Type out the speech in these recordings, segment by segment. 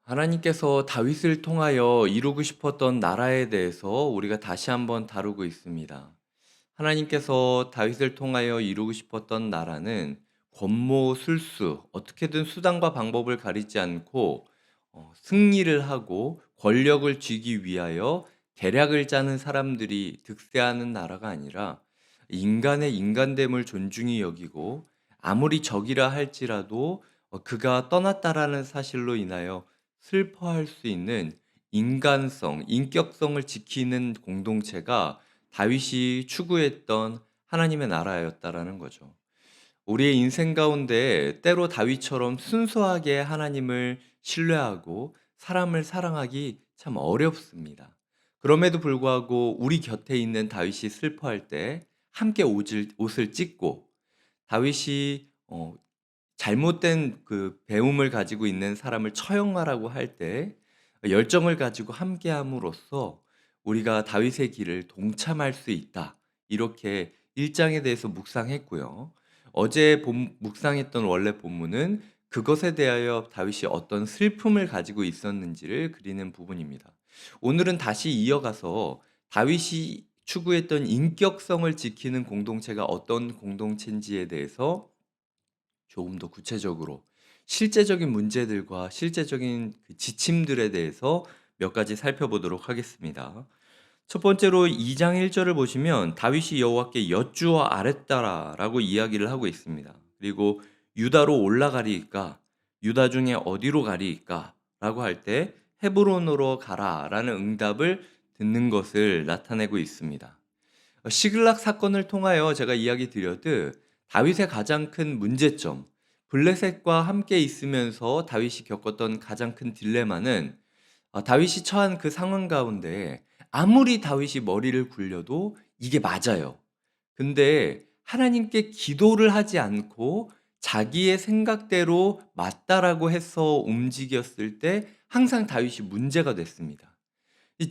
하나님께서 다윗을 통하여 이루고 싶었던 나라에 대해서 우리가 다시 한번 다루고 있습니다. 하나님께서 다윗을 통하여 이루고 싶었던 나라는 권모, 술수, 어떻게든 수단과 방법을 가리지 않고 승리를 하고 권력을 쥐기 위하여 계략을 짜는 사람들이 득세하는 나라가 아니라 인간의 인간됨을 존중히 여기고 아무리 적이라 할지라도 그가 떠났다라는 사실로 인하여 슬퍼할 수 있는 인간성, 인격성을 지키는 공동체가 다윗이 추구했던 하나님의 나라였다라는 거죠. 우리의 인생 가운데 때로 다윗처럼 순수하게 하나님을 신뢰하고 사람을 사랑하기 참 어렵습니다. 그럼에도 불구하고 우리 곁에 있는 다윗이 슬퍼할 때 함께 옷을 찢고 다윗이 잘못된 그 배움을 가지고 있는 사람을 처형하라고 할 때 열정을 가지고 함께함으로써 우리가 다윗의 길을 동참할 수 있다. 이렇게 1장에 대해서 묵상했고요. 어제 묵상했던 원래 본문은 그것에 대하여 다윗이 어떤 슬픔을 가지고 있었는지를 그리는 부분입니다. 오늘은 다시 이어가서 다윗이 추구했던 인격성을 지키는 공동체가 어떤 공동체인지에 대해서 조금 더 구체적으로 실제적인 문제들과 실제적인 그 지침들에 대해서 몇 가지 살펴보도록 하겠습니다. 첫 번째로 2장 1절을 보시면 다윗이 여호와께 여쭈어 아뢰다라라고 이야기를 하고 있습니다. 그리고 유다로 올라가리이까 유다 중에 어디로 가리이까라고 할 때 헤브론으로 가라라는 응답을 듣는 것을 나타내고 있습니다. 시글락 사건을 통하여 제가 이야기 드렸듯 다윗의 가장 큰 문제점, 블레셋과 함께 있으면서 다윗이 겪었던 가장 큰 딜레마는 다윗이 처한 그 상황 가운데 아무리 다윗이 머리를 굴려도 이게 맞아요. 근데 하나님께 기도를 하지 않고 자기의 생각대로 맞다라고 해서 움직였을 때 항상 다윗이 문제가 됐습니다.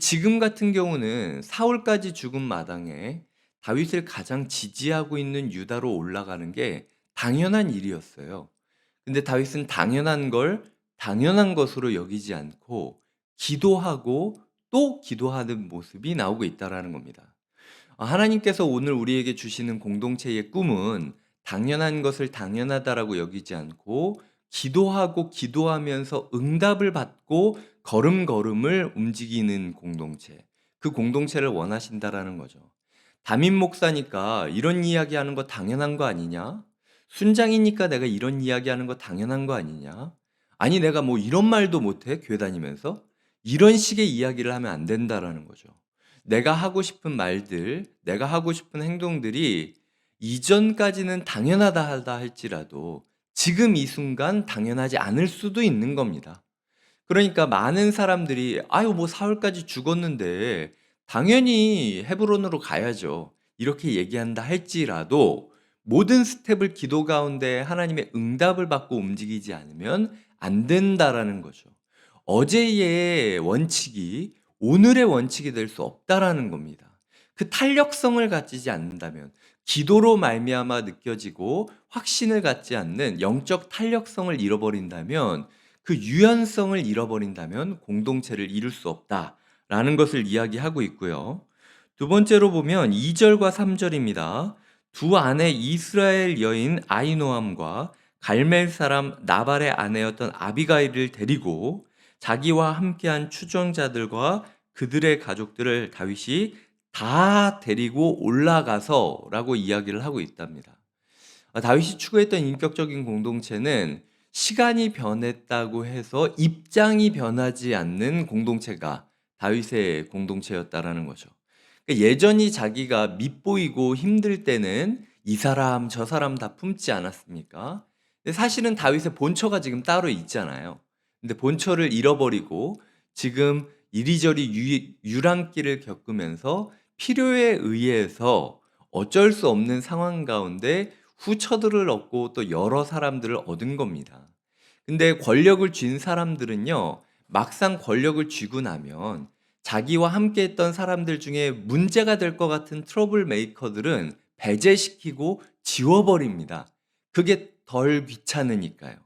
지금 같은 경우는 사울까지 죽은 마당에 다윗을 가장 지지하고 있는 유다로 올라가는 게 당연한 일이었어요. 근데 다윗은 당연한 걸 당연한 것으로 여기지 않고 기도하고 또 기도하는 모습이 나오고 있다라는 겁니다. 하나님께서 오늘 우리에게 주시는 공동체의 꿈은 당연한 것을 당연하다라고 여기지 않고 기도하고 기도하면서 응답을 받고 걸음걸음을 움직이는 공동체. 그 공동체를 원하신다라는 거죠. 담임 목사니까 이런 이야기하는 거 당연한 거 아니냐? 순장이니까 내가 이런 이야기하는 거 당연한 거 아니냐? 아니 내가 뭐 이런 말도 못해 교회 다니면서 이런 식의 이야기를 하면 안 된다라는 거죠. 내가 하고 싶은 말들, 내가 하고 싶은 행동들이 이전까지는 당연하다 하다 할지라도 지금 이 순간 당연하지 않을 수도 있는 겁니다. 그러니까 많은 사람들이 아유 뭐 사울까지 죽었는데 당연히 헤브론으로 가야죠. 이렇게 얘기한다 할지라도 모든 스텝을 기도 가운데 하나님의 응답을 받고 움직이지 않으면 안 된다라는 거죠. 어제의 원칙이 오늘의 원칙이 될 수 없다라는 겁니다. 그 탄력성을 가지지 않는다면 기도로 말미암아 느껴지고 확신을 갖지 않는 영적 탄력성을 잃어버린다면 그 유연성을 잃어버린다면 공동체를 이룰 수 없다라는 것을 이야기하고 있고요. 두 번째로 보면 2절과 3절입니다. 두 아내 이스라엘 여인 아이노함과 갈멜 사람 나발의 아내였던 아비가일을 데리고 자기와 함께한 추종자들과 그들의 가족들을 다윗이 다 데리고 올라가서라고 이야기를 하고 있답니다. 다윗이 추구했던 인격적인 공동체는 시간이 변했다고 해서 입장이 변하지 않는 공동체가 다윗의 공동체였다라는 거죠. 그러니까 예전이 자기가 밉보이고 힘들 때는 이 사람 저 사람 다 품지 않았습니까? 근데 사실은 다윗의 본처가 지금 따로 있잖아요. 근데 본처를 잃어버리고 지금 이리저리 유랑길을 겪으면서 필요에 의해서 어쩔 수 없는 상황 가운데 후처들을 얻고 또 여러 사람들을 얻은 겁니다. 근데 권력을 쥔 사람들은요, 막상 권력을 쥐고 나면 자기와 함께 했던 사람들 중에 문제가 될 것 같은 트러블 메이커들은 배제시키고 지워버립니다. 그게 덜 귀찮으니까요.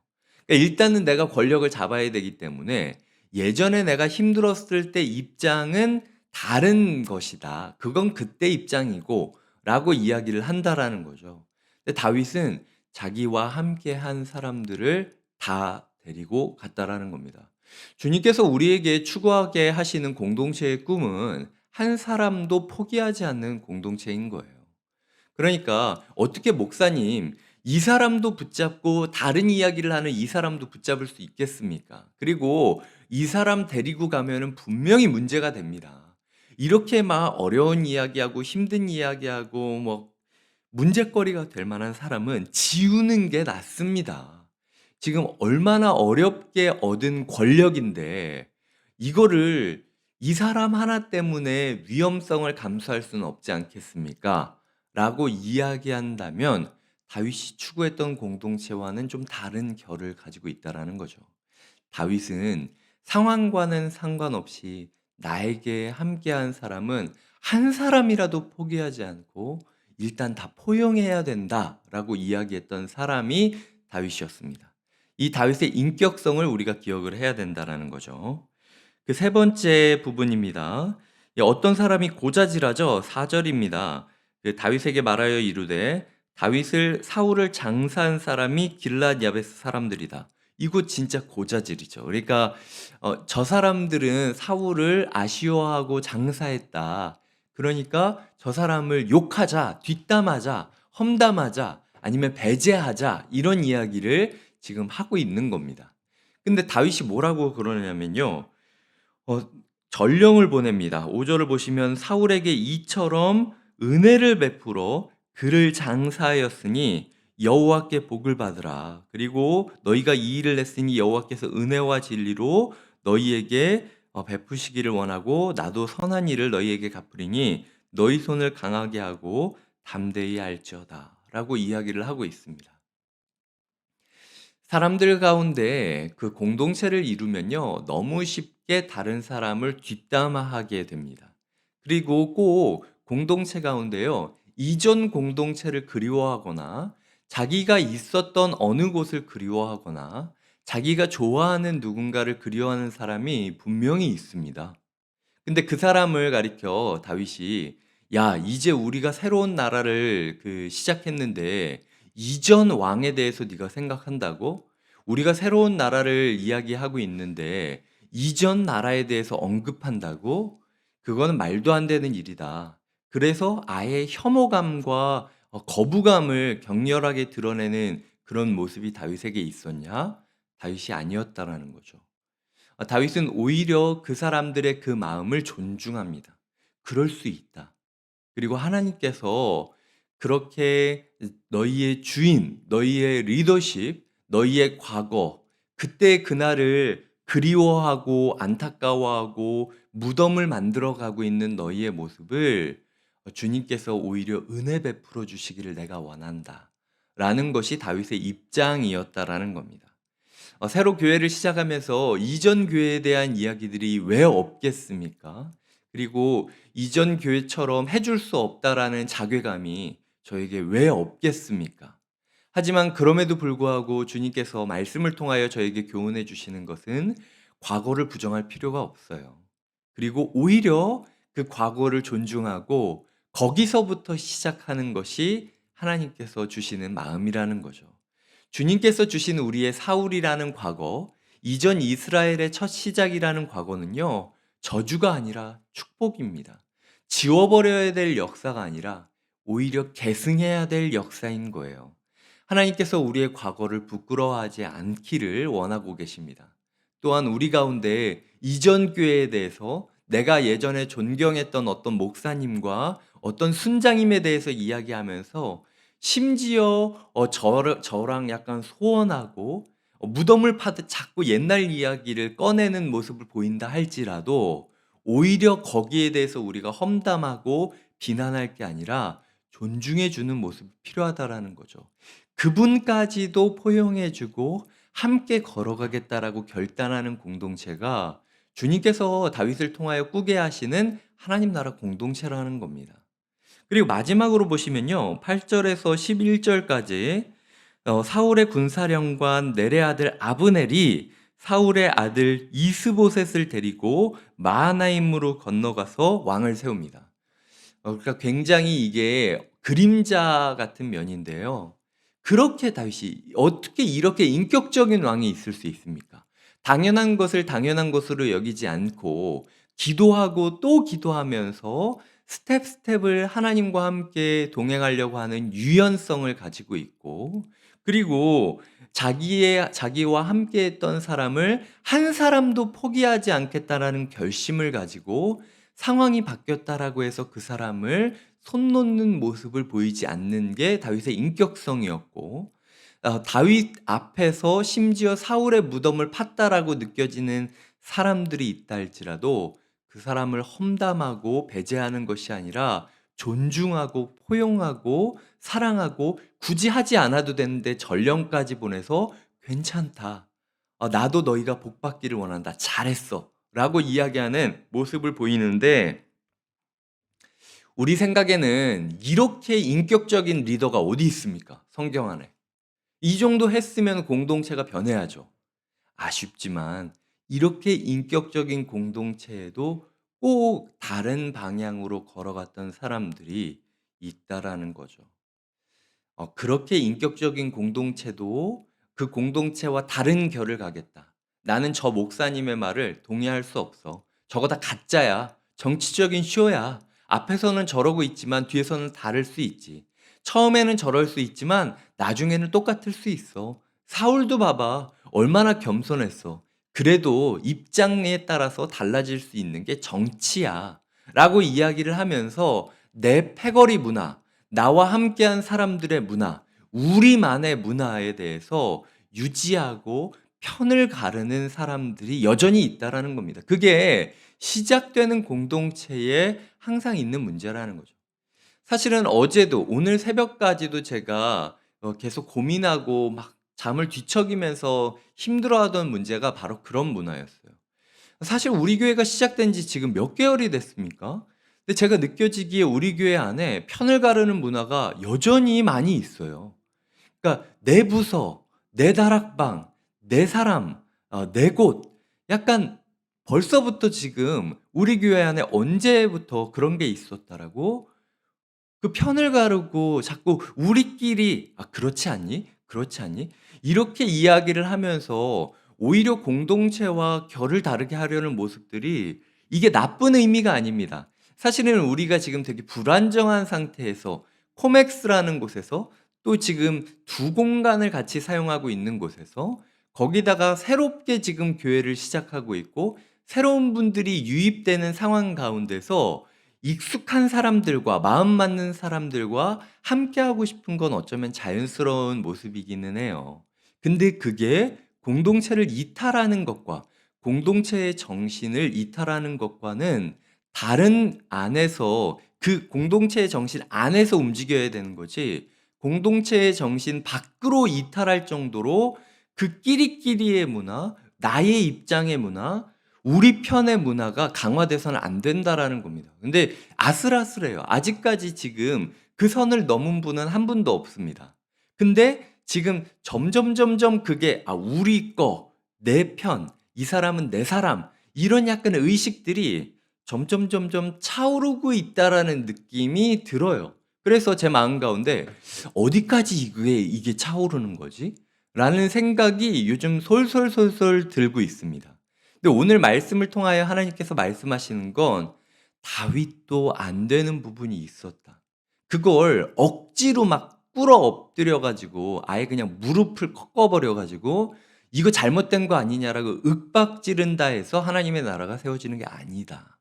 그러니까 일단은 내가 권력을 잡아야 되기 때문에 예전에 내가 힘들었을 때 입장은 다른 것이다. 그건 그때 입장이고 라고 이야기를 한다라는 거죠. 근데 다윗은 자기와 함께한 사람들을 다 데리고 갔다라는 겁니다. 주님께서 우리에게 추구하게 하시는 공동체의 꿈은 한 사람도 포기하지 않는 공동체인 거예요. 그러니까 어떻게 목사님 이 사람도 붙잡고 다른 이야기를 하는 이 사람도 붙잡을 수 있겠습니까? 그리고 이 사람 데리고 가면은 분명히 문제가 됩니다. 이렇게 막 어려운 이야기하고 힘든 이야기하고 뭐 문제거리가 될 만한 사람은 지우는 게 낫습니다. 지금 얼마나 어렵게 얻은 권력인데 이거를 이 사람 하나 때문에 위험성을 감수할 수는 없지 않겠습니까? 라고 이야기한다면 다윗이 추구했던 공동체와는 좀 다른 결을 가지고 있다라는 거죠. 다윗은 상황과는 상관없이 나에게 함께한 사람은 한 사람이라도 포기하지 않고 일단 다 포용해야 된다라고 이야기했던 사람이 다윗이었습니다. 이 다윗의 인격성을 우리가 기억을 해야 된다라는 거죠. 그 세 번째 부분입니다. 어떤 사람이 고자질하죠? 4절입니다. 그 다윗에게 말하여 이르되 다윗을 사울을 장사한 사람이 길랏 야베스 사람들이다. 이거 진짜 고자질이죠. 그러니까 저 사람들은 사울을 아쉬워하고 장사했다. 그러니까 저 사람을 욕하자, 뒷담하자, 험담하자, 아니면 배제하자 이런 이야기를 지금 하고 있는 겁니다. 근데 다윗이 뭐라고 그러냐면요. 어 전령을 보냅니다. 5 절을 보시면 사울에게 이처럼 은혜를 베풀어 그를 장사하였으니 여호와께 복을 받으라. 그리고 너희가 이 일을 했으니 여호와께서 은혜와 진리로 너희에게 베푸시기를 원하고 나도 선한 일을 너희에게 갚으리니 너희 손을 강하게 하고 담대히 할지어다라고 이야기를 하고 있습니다. 사람들 가운데 그 공동체를 이루면요, 너무 쉽게 다른 사람을 뒷담화하게 됩니다. 그리고 꼭 공동체 가운데요, 이전 공동체를 그리워하거나 자기가 있었던 어느 곳을 그리워하거나 자기가 좋아하는 누군가를 그리워하는 사람이 분명히 있습니다. 근데 그 사람을 가리켜 다윗이 야, 이제 우리가 새로운 나라를 시작했는데 이전 왕에 대해서 네가 생각한다고? 우리가 새로운 나라를 이야기하고 있는데 이전 나라에 대해서 언급한다고? 그거는 말도 안 되는 일이다. 그래서 아예 혐오감과 거부감을 격렬하게 드러내는 그런 모습이 다윗에게 있었냐? 다윗이 아니었다라는 거죠. 다윗은 오히려 그 사람들의 그 마음을 존중합니다. 그럴 수 있다. 그리고 하나님께서 그렇게 너희의 주인, 너희의 리더십, 너희의 과거, 그때 그날을 그리워하고 안타까워하고 무덤을 만들어 가고 있는 너희의 모습을 주님께서 오히려 은혜 베풀어 주시기를 내가 원한다. 라는 것이 다윗의 입장이었다라는 겁니다. 새로 교회를 시작하면서 이전 교회에 대한 이야기들이 왜 없겠습니까? 그리고 이전 교회처럼 해줄 수 없다라는 자괴감이 저에게 왜 없겠습니까? 하지만 그럼에도 불구하고 주님께서 말씀을 통하여 저에게 교훈해 주시는 것은 과거를 부정할 필요가 없어요. 그리고 오히려 그 과거를 존중하고 거기서부터 시작하는 것이 하나님께서 주시는 마음이라는 거죠. 주님께서 주신 우리의 사울이라는 과거, 이전 이스라엘의 첫 시작이라는 과거는요, 저주가 아니라 축복입니다. 지워버려야 될 역사가 아니라 오히려 계승해야 될 역사인 거예요. 하나님께서 우리의 과거를 부끄러워하지 않기를 원하고 계십니다. 또한 우리 가운데 이전 교회에 대해서 내가 예전에 존경했던 어떤 목사님과 어떤 순장님에 대해서 이야기하면서 심지어 저랑 약간 소원하고 무덤을 파듯 자꾸 옛날 이야기를 꺼내는 모습을 보인다 할지라도 오히려 거기에 대해서 우리가 험담하고 비난할 게 아니라 존중해 주는 모습이 필요하다라는 거죠. 그분까지도 포용해 주고 함께 걸어가겠다라고 결단하는 공동체가 주님께서 다윗을 통하여 꾸게 하시는 하나님 나라 공동체라는 겁니다. 그리고 마지막으로 보시면요. 8 절에서 11 절까지 사울의 군사령관 넬의 아들 아브넬이 사울의 아들 이스보셋을 데리고 마하나임으로 건너가서 왕을 세웁니다. 그러니까 굉장히 이게 그림자 같은 면인데요. 그렇게 다윗이 어떻게 이렇게 인격적인 왕이 있을 수 있습니까? 당연한 것을 당연한 것으로 여기지 않고 기도하고 또 기도하면서 스텝을 하나님과 함께 동행하려고 하는 유연성을 가지고 있고, 그리고 자기와 함께 했던 사람을 한 사람도 포기하지 않겠다라는 결심을 가지고 상황이 바뀌었다라고 해서 그 사람을 손 놓는 모습을 보이지 않는 게 다윗의 인격성이었고, 다윗 앞에서 심지어 사울의 무덤을 팠다라고 느껴지는 사람들이 있다 할지라도 그 사람을 험담하고 배제하는 것이 아니라 존중하고 포용하고 사랑하고, 굳이 하지 않아도 되는데 전령까지 보내서 괜찮다. 나도 너희가 복 받기를 원한다. 잘했어. 라고 이야기하는 모습을 보이는데, 우리 생각에는 이렇게 인격적인 리더가 어디 있습니까? 성경 안에. 이 정도 했으면 공동체가 변해야죠. 아쉽지만 이렇게 인격적인 공동체에도 꼭 다른 방향으로 걸어갔던 사람들이 있다라는 거죠. 그렇게 인격적인 공동체도 그 공동체와 다른 결을 가겠다. 나는 저 목사님의 말을 동의할 수 없어. 저거 다 가짜야. 정치적인 쇼야. 앞에서는 저러고 있지만 뒤에서는 다를 수 있지. 처음에는 저럴 수 있지만 나중에는 똑같을 수 있어. 사울도 봐봐. 얼마나 겸손했어. 그래도 입장에 따라서 달라질 수 있는 게 정치야. 라고 이야기를 하면서 내 패거리 문화, 나와 함께한 사람들의 문화, 우리만의 문화에 대해서 유지하고 편을 가르는 사람들이 여전히 있다라는 겁니다. 그게 시작되는 공동체에 항상 있는 문제라는 거죠. 사실은 어제도 오늘 새벽까지도 제가 계속 고민하고 막 잠을 뒤척이면서 힘들어하던 문제가 바로 그런 문화였어요. 사실 우리 교회가 시작된 지 지금 몇 개월이 됐습니까? 근데 제가 느껴지기에 우리 교회 안에 편을 가르는 문화가 여전히 많이 있어요. 그러니까 내 부서, 내 다락방, 내 사람, 내 곳. 약간 벌써부터 지금 우리 교회 안에 언제부터 그런 게 있었다라고 그 편을 가르고 자꾸 우리끼리 그렇지 않니? 그렇지 않니? 이렇게 이야기를 하면서 오히려 공동체와 결을 다르게 하려는 모습들이, 이게 나쁜 의미가 아닙니다. 사실은 우리가 지금 되게 불안정한 상태에서 코맥스라는 곳에서, 또 지금 두 공간을 같이 사용하고 있는 곳에서, 거기다가 새롭게 지금 교회를 시작하고 있고 새로운 분들이 유입되는 상황 가운데서 익숙한 사람들과 마음 맞는 사람들과 함께하고 싶은 건 어쩌면 자연스러운 모습이기는 해요. 근데 그게 공동체를 이탈하는 것과 공동체의 정신을 이탈하는 것과는 다른 안에서, 그 공동체의 정신 안에서 움직여야 되는 거지, 공동체의 정신 밖으로 이탈할 정도로 그 끼리끼리의 문화, 나의 입장의 문화, 우리 편의 문화가 강화돼서는 안 된다라는 겁니다. 근데 아슬아슬해요. 아직까지 지금 그 선을 넘은 분은 한 분도 없습니다. 근데 지금 점점 그게 우리 거, 내 편, 이 사람은 내 사람, 이런 약간의 의식들이 점점 차오르고 있다라는 느낌이 들어요. 그래서 제 마음 가운데 어디까지 이게 차오르는 거지? 라는 생각이 요즘 솔솔솔솔 들고 있습니다. 근데 오늘 말씀을 통하여 하나님께서 말씀하시는 건 다윗도 안 되는 부분이 있었다. 그걸 억지로 막 꿇어 엎드려 가지고 아예 그냥 무릎을 꺾어버려 가지고 이거 잘못된 거 아니냐라고 윽박지른다 해서 하나님의 나라가 세워지는 게 아니다.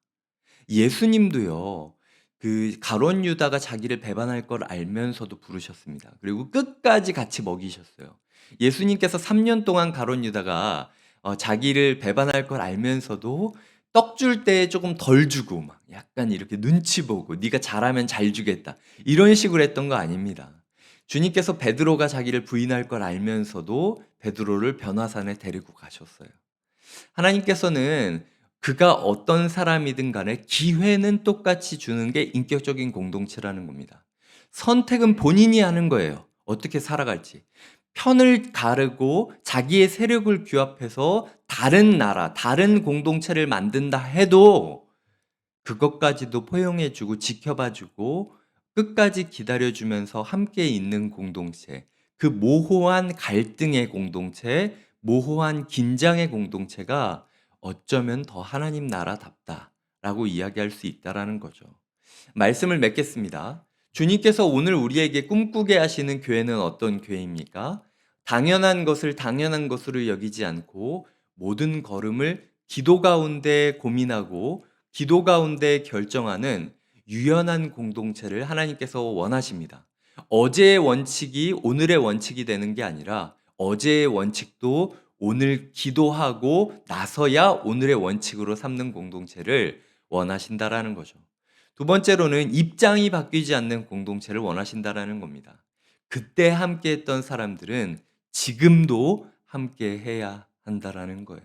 예수님도요, 그 가룟 유다가 자기를 배반할 걸 알면서도 부르셨습니다. 그리고 끝까지 같이 먹이셨어요. 예수님께서 3년 동안 가룟 유다가 자기를 배반할 걸 알면서도 떡 줄 때 조금 덜 주고 막 약간 이렇게 눈치 보고 네가 잘하면 잘 주겠다, 이런 식으로 했던 거 아닙니다. 주님께서 베드로가 자기를 부인할 걸 알면서도 베드로를 변화산에 데리고 가셨어요. 하나님께서는 그가 어떤 사람이든 간에 기회는 똑같이 주는 게 인격적인 공동체라는 겁니다. 선택은 본인이 하는 거예요. 어떻게 살아갈지. 편을 가르고 자기의 세력을 규합해서 다른 나라, 다른 공동체를 만든다 해도 그것까지도 포용해 주고 지켜봐 주고 끝까지 기다려 주면서 함께 있는 공동체, 그 모호한 갈등의 공동체, 모호한 긴장의 공동체가 어쩌면 더 하나님 나라답다라고 이야기할 수 있다라는 거죠. 말씀을 맺겠습니다. 주님께서 오늘 우리에게 꿈꾸게 하시는 교회는 어떤 교회입니까? 당연한 것을 당연한 것으로 여기지 않고 모든 걸음을 기도 가운데 고민하고 기도 가운데 결정하는 유연한 공동체를 하나님께서 원하십니다. 어제의 원칙이 오늘의 원칙이 되는 게 아니라 어제의 원칙도 오늘 기도하고 나서야 오늘의 원칙으로 삼는 공동체를 원하신다라는 거죠. 두 번째로는 입장이 바뀌지 않는 공동체를 원하신다라는 겁니다. 그때 함께 했던 사람들은 지금도 함께 해야 한다라는 거예요.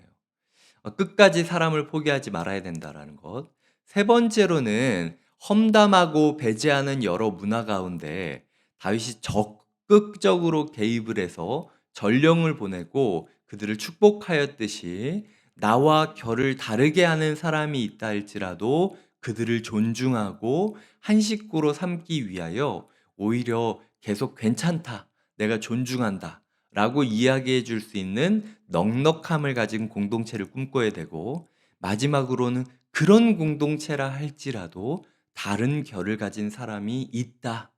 끝까지 사람을 포기하지 말아야 된다라는 것. 세 번째로는 험담하고 배제하는 여러 문화 가운데 다윗이 적극적으로 개입을 해서 전령을 보내고 그들을 축복하였듯이 나와 결을 다르게 하는 사람이 있다 할지라도 그들을 존중하고 한 식구로 삼기 위하여 오히려 계속 괜찮다, 내가 존중한다 라고 이야기해 줄 수 있는 넉넉함을 가진 공동체를 꿈꿔야 되고, 마지막으로는 그런 공동체라 할지라도 다른 결을 가진 사람이 있다.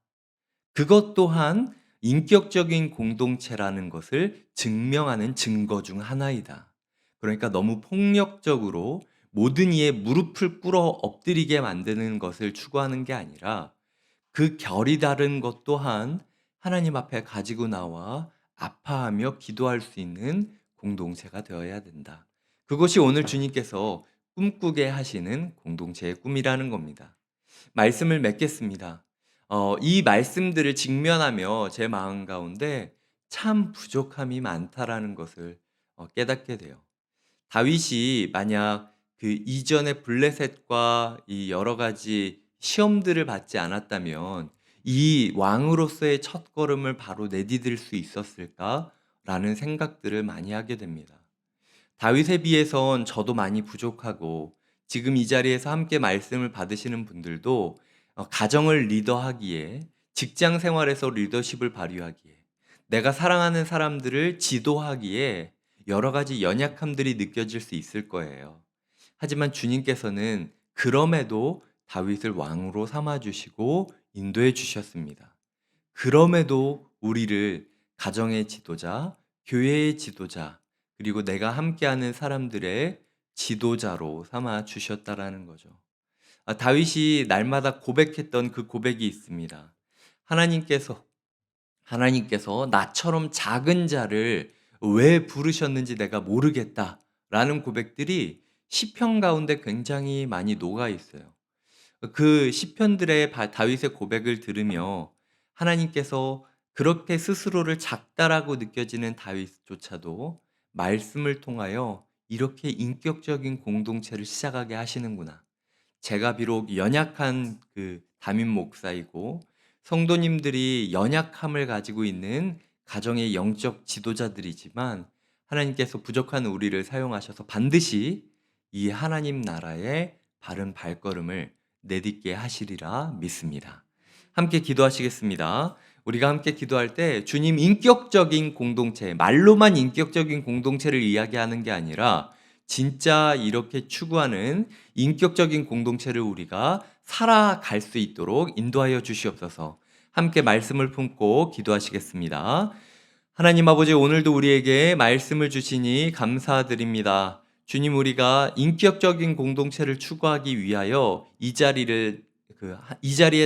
그것 또한 인격적인 공동체라는 것을 증명하는 증거 중 하나이다. 그러니까 너무 폭력적으로 모든 이의 무릎을 꿇어 엎드리게 만드는 것을 추구하는 게 아니라 그 결이 다른 것 또한 하나님 앞에 가지고 나와 아파하며 기도할 수 있는 공동체가 되어야 된다. 그것이 오늘 주님께서 꿈꾸게 하시는 공동체의 꿈이라는 겁니다. 말씀을 맺겠습니다. 이 말씀들을 직면하며 제 마음 가운데 참 부족함이 많다라는 것을 깨닫게 돼요. 다윗이 만약 그 이전의 블레셋과 이 여러 가지 시험들을 받지 않았다면 이 왕으로서의 첫걸음을 바로 내디딜 수 있었을까라는 생각들을 많이 하게 됩니다. 다윗에 비해선 저도 많이 부족하고 지금 이 자리에서 함께 말씀을 받으시는 분들도 가정을 리더하기에, 직장 생활에서 리더십을 발휘하기에, 내가 사랑하는 사람들을 지도하기에 여러 가지 연약함들이 느껴질 수 있을 거예요. 하지만 주님께서는 그럼에도 다윗을 왕으로 삼아 주시고 인도해 주셨습니다. 그럼에도 우리를 가정의 지도자, 교회의 지도자, 그리고 내가 함께하는 사람들의 지도자로 삼아 주셨다라는 거죠. 다윗이 날마다 고백했던 그 고백이 있습니다. 하나님께서 하나님께서 나처럼 작은 자를 왜 부르셨는지 내가 모르겠다라는 고백들이 시편 가운데 굉장히 많이 녹아 있어요. 그 시편들의 다윗의 고백을 들으며 하나님께서 그렇게 스스로를 작다라고 느껴지는 다윗조차도 말씀을 통하여 이렇게 인격적인 공동체를 시작하게 하시는구나. 제가 비록 연약한 그 담임 목사이고 성도님들이 연약함을 가지고 있는 가정의 영적 지도자들이지만 하나님께서 부족한 우리를 사용하셔서 반드시 이 하나님 나라의 바른 발걸음을 내딛게 하시리라 믿습니다. 함께 기도하시겠습니다. 우리가 함께 기도할 때 주님, 인격적인 공동체, 말로만 인격적인 공동체를 이야기하는 게 아니라 진짜 이렇게 추구하는 인격적인 공동체를 우리가 살아갈 수 있도록 인도하여 주시옵소서. 함께 말씀을 품고 기도하시겠습니다. 하나님 아버지, 오늘도 우리에게 말씀을 주시니 감사드립니다. 주님, 우리가 인격적인 공동체를 추구하기 위하여 이 자리에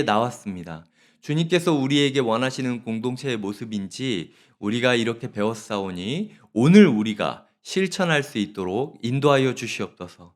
나왔습니다. 주님께서 우리에게 원하시는 공동체의 모습인지 우리가 이렇게 배웠사오니 오늘 우리가 실천할 수 있도록 인도하여 주시옵소서.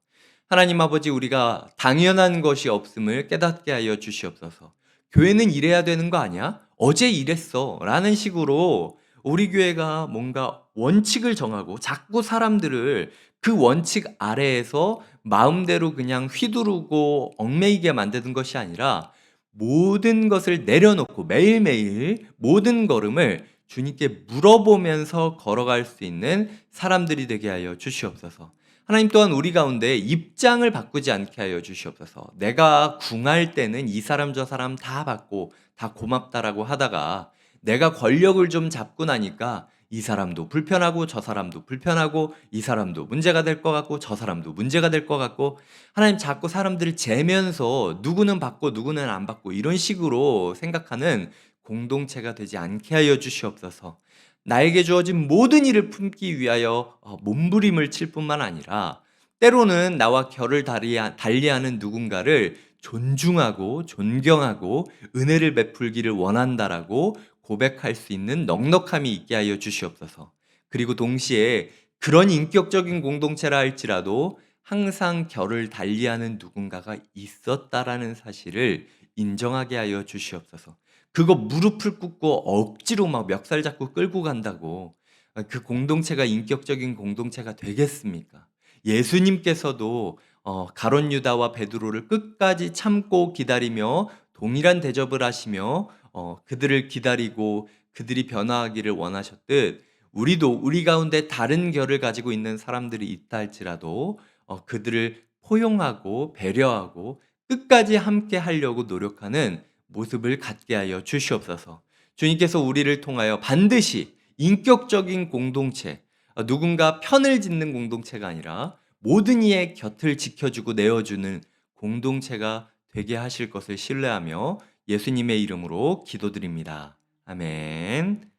하나님 아버지, 우리가 당연한 것이 없음을 깨닫게 하여 주시옵소서. 교회는 이래야 되는 거 아니야? 어제 이랬어 라는 식으로 우리 교회가 뭔가 원칙을 정하고 자꾸 사람들을 그 원칙 아래에서 마음대로 그냥 휘두르고 얽매이게 만드는 것이 아니라 모든 것을 내려놓고 매일매일 모든 걸음을 주님께 물어보면서 걸어갈 수 있는 사람들이 되게 하여 주시옵소서. 하나님 또한 우리 가운데 입장을 바꾸지 않게 하여 주시옵소서. 내가 궁할 때는 이 사람 저 사람 다 받고 다 고맙다라고 하다가 내가 권력을 좀 잡고 나니까 이 사람도 불편하고 저 사람도 불편하고 이 사람도 문제가 될 것 같고 저 사람도 문제가 될 것 같고 하나님 자꾸 사람들을 재면서 누구는 받고 누구는 안 받고 이런 식으로 생각하는 공동체가 되지 않게 하여 주시옵소서. 나에게 주어진 모든 일을 품기 위하여 몸부림을 칠 뿐만 아니라 때로는 나와 결을 달리하는 누군가를 존중하고 존경하고 은혜를 베풀기를 원한다라고 고백할 수 있는 넉넉함이 있게 하여 주시옵소서. 그리고 동시에 그런 인격적인 공동체라 할지라도 항상 결을 달리하는 누군가가 있었다라는 사실을 인정하게 하여 주시옵소서. 그거 무릎을 꿇고 억지로 막 멱살 잡고 끌고 간다고 그 공동체가 인격적인 공동체가 되겠습니까? 예수님께서도 가룟 유다와 베드로를 끝까지 참고 기다리며 동일한 대접을 하시며 그들을 기다리고 그들이 변화하기를 원하셨듯 우리도 우리 가운데 다른 결을 가지고 있는 사람들이 있다 할지라도 그들을 포용하고 배려하고 끝까지 함께 하려고 노력하는 모습을 갖게 하여 주시옵소서. 주님께서 우리를 통하여 반드시 인격적인 공동체, 누군가 편을 짓는 공동체가 아니라 모든 이의 곁을 지켜주고 내어주는 공동체가 되게 하실 것을 신뢰하며 예수님의 이름으로 기도드립니다. 아멘.